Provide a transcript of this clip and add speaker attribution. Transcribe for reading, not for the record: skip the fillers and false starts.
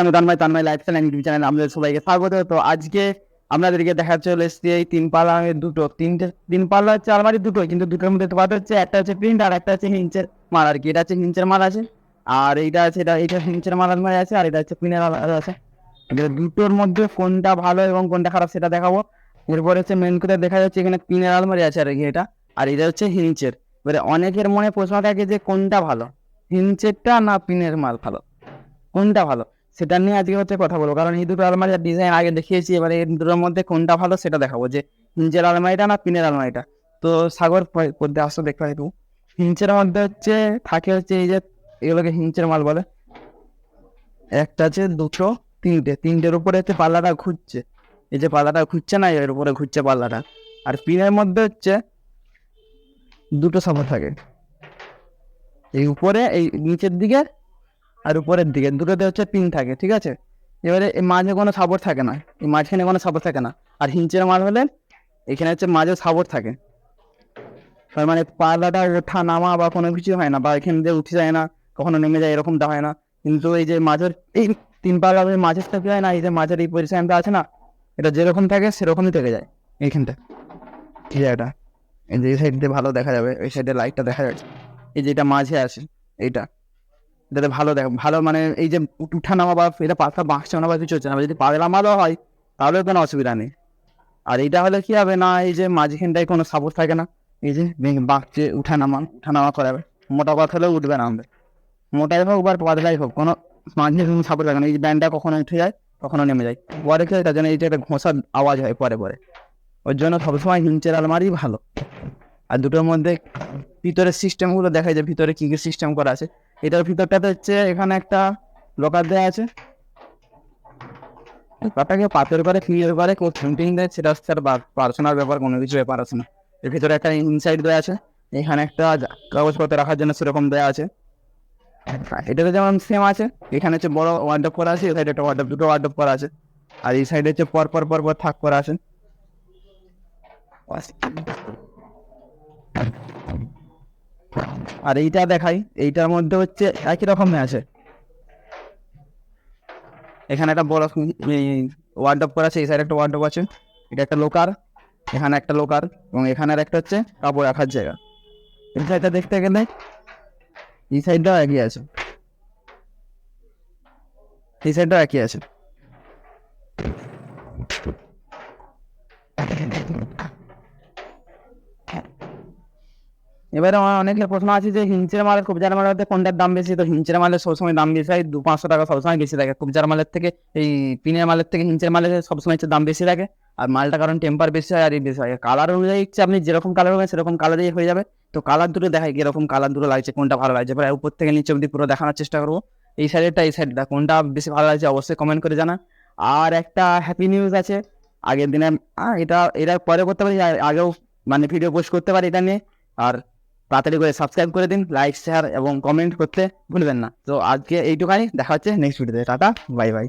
Speaker 1: আমি তানমাই lifestyle YouTube চ্যানেলে আমাদের সবাইকে স্বাগত। তো আজকে আপনাদেরকে দেখা চলে এসেছে এই তিন পাল্লা তিন পাল্লা হচ্ছে আলমারি দুটো, কিন্তু দুটোর মধ্যে তফাৎ হচ্ছে একটা হচ্ছে প্রিন্ট আর একটা হচ্ছে হিঞ্চের মাল আর কি। এটা হচ্ছে হিঞ্চের মাল আছে, আর এইটা আছে এটা হিঞ্চের মাল আলমারি আছে, আর এটা হচ্ছে প্রিন্টের আলমারি আছে। দুটোর মধ্যে কোনটা ভালো এবং কোনটা খারাপ সেটা দেখাবো। এরপরে হচ্ছে মেন কথা দেখা যাচ্ছে এখানে পিনের আলমারি আছে আর কি এটা, আর এটা হচ্ছে হিঞ্চের। এবারে অনেকের মনে প্রশ্ন থাকে যে কোনটা ভালো, হিঞ্চেরটা না পিনের মাল ভালো, কোনটা ভালো, সেটা নিয়ে আজকে হচ্ছে কথা বলবো। কারণ এই দুটো আলমারির ডিজাইন আগে দেখিয়েছি, এবারে এই দুটোর মধ্যে কোনটা ভালো সেটা দেখাবো, যে হিঞ্চের আলমারিটা না পিনের আলমারিটা। তো সাগর পড়তে আসতো দেখতে হয়। হিঞ্চের মধ্যে হচ্ছে থাকে হচ্ছে এই যে এগুলোকে হিঞ্চের মাল বলে। একটা আছে দুটো তিনটের উপরে হচ্ছে পাল্লাটা ঘুরছে, এই যে পাল্লাটা ঘুরছে না এর উপরে ঘুরছে পাল্লাটা। আর পিনের মধ্যে হচ্ছে দুটো সাপোর্ট থাকে, এই উপরে এই নিচের দিকে আর উপরের দিকে দুটোতে হচ্ছে পিন থাকে, ঠিক আছে। এবারে এই মাঝে কোনো সাপোর্ট থাকে না, এই মাঝখানে কোনো সাপোর্ট থাকে না। আর হিঞ্চের মাল হলে এখানে হচ্ছে মাঝে সাপোর্ট থাকে, তার মানে পাল্লাটা ওঠা নামা বা কোনো কিছু হয় না, বা এখান দিয়ে উঠে যায় না, কখনো নেমে যায়, এরকমটা হয় না। কিন্তু এই যে মাঝের এই তিন পাল্লা মাঝের থেকে হয় না, এই যে মাঝের এই পজিশনটা আছে না, এটা যেরকম থাকে সেরকমই থেকে যায় এইখানটা। এই জায়গাটা এই যে এই সাইড দিয়ে ভালো দেখা যাবে, ওই সাইডে লাইটটা দেখা যাচ্ছে, এই যেটা মাঝে আছে এইটা, এটাতে ভালো ভালো মানে এই যে উঠা নামা বা এটা পাতা বাঁকছে না বা কিছু হচ্ছে না। যদি পাতলা মালও হয় তাহলেও কোনো অসুবিধা নেই। আর এইটা হলে কি হবে না, এই যে মাঝখানটায় কোনো সাপোর্ট থাকে না, এই যে বাঁকছে উঠা নামা করাবে, মোটা কথা হলেও উঠবে না আমাদের, মোটাই হোক বা পাতলাই হোক, কোনো মাঝে কোনো সাপোর্ট থাকে না। এই ব্যান্ডটা কখনো উঠে যায় কখনো নেমে যায়, পরে খেয়ে তার জন্য এইটা একটা ঘষার আওয়াজ হয় পরে পরে। ওর জন্য সবসময় হিঞ্চের আলমারি ভালো। আর দুটোর মধ্যে ভিতরের সিস্টেমগুলো দেখা যায়, ভিতরে কী কী সিস্টেম করা আছে। এটার ভিতরটাতে হচ্ছে এখানে একটা লকার দেওয়া আছে, তাটাকে পাথর করে ক্লিয়ার করে কেউ প্রিন্টিং দেয়, সেটা হচ্ছে আর পার্সোনাল ব্যাপার, কোনো কিছু ব্যাপার আছে না। এর ভিতরে একটা ইনসাইড দেওয়া আছে, এখানে একটা কাগজপত্র রাখার জন্য সেরকম দেওয়া আছে। এটাতে যেমন সেম আছে, এখানে হচ্ছে বড় ওয়ার্ডরোব করা আছে, এই সাইডে একটা ওয়ার্ডরোব, দুটো ওয়ার্ডরোব করা আছে, আর এই সাইডে হচ্ছে পর পর থাক করা আছে। আর এইটা দেখাই, এইটার মধ্যে হচ্ছে একই রকমের আছে, এখানে একটা বড় ওয়ার্ডরোব করা আছে, এই সাইডে একটা ওয়ার্ডরোব আছে, এটা একটা লোকার, এখানে একটা লোকার, এবং এখানে আর একটা হচ্ছে কাপড় রাখার জায়গা। এই সাইডটা দেখতে গেলে এই সাইডটাও একই আছে, এই সাইডটাও একই আছে। এবারে আমার অনেকের প্রশ্ন আছে যে হিঞ্চের মালের কবজার মালের মধ্যে কোনটার দাম বেশি। তো হিঞ্চের মালের সবসময় দাম বেশি হয়, 200-500 টাকা সবসময় বেশি থাকে কবজার মালের থেকে। এই পিনের মালের থেকে হিঞ্চের মালের সবসময় হচ্ছে দাম বেশি থাকে। আর মালটা কারণ টেম্পার বেশি হয় আর এই বেশি হয়, কালার অনুযায়ী হচ্ছে আপনি যেরকম কালার হবে সেরকম কালারই হয়ে যাবে। তো কালার দুটো দেখাই কিরকম কালার দুটো লাগছে, কোনটা ভালো লাগছে, প্রায় উপর থেকে নিচে অব্দি পুরো দেখানোর চেষ্টা করবো। এই সাইডটা কোনটা বেশি ভালো লাগছে অবশ্যই কমেন্ট করে জানান। আর একটা হ্যাপি নিউজ আছে, আগের দিনে এটা পরে করতে পারি, আগেও মানে ভিডিও পোস্ট করতে পারি এটা নিয়ে। আর তাড়াতাড়ি করে সাবস্ক্রাইব করে দিন, লাইক শেয়ার এবং কমেন্ট করতে ভুলবেন না। তো আজকে এইটুখানি, দেখা হচ্ছে নেক্সট ভিডিওতে। Tata, bye bye.